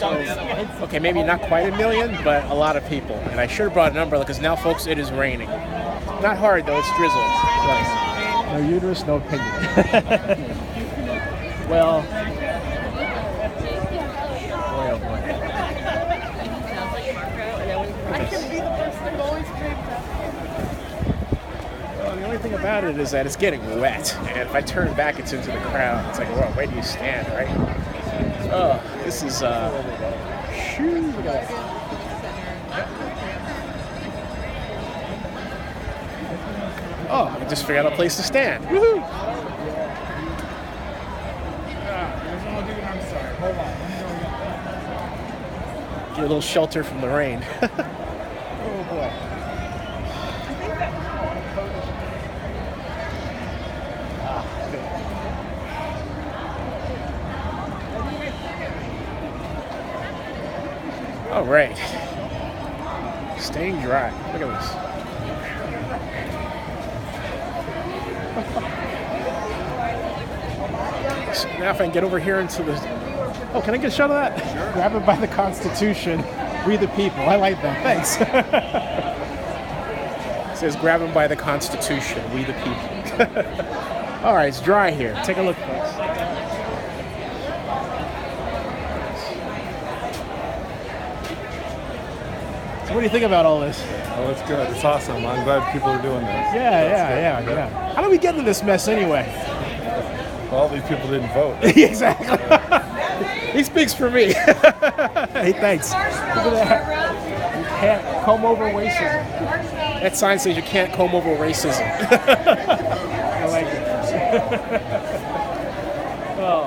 Okay, maybe not quite a million, but a lot of people. And I should have brought an umbrella because now, folks, it is raining. Not hard though; it's drizzle. No uterus, no opinion. Well, boy, oh boy. Well, the only thing about it is that it's getting wet, and if I turn back, it's into the crowd. It's like, well, where do you stand, right? Oh, this is shoo, look at that. Oh, I just figured out a place to stand. Woohoo! I'm sorry. Hold on. Get a little shelter from the rain. Oh boy. All right. Staying dry. Look at this. So now if I can get over here into the... Oh, can I get a shot of that? Sure. Grab it by the Constitution. We the people. I like that. Thanks. It says grab him by the Constitution. We the people. All right, it's dry here. Take a look, folks. So what do you think about all this? Oh, it's good. It's awesome. I'm glad people are doing this. Yeah. How do we get into this mess anyway? All these people didn't vote. Exactly. He speaks for me. Hey, thanks. Look at that. You can't comb over racism. That sign says you can't comb over racism. I like it. Oh.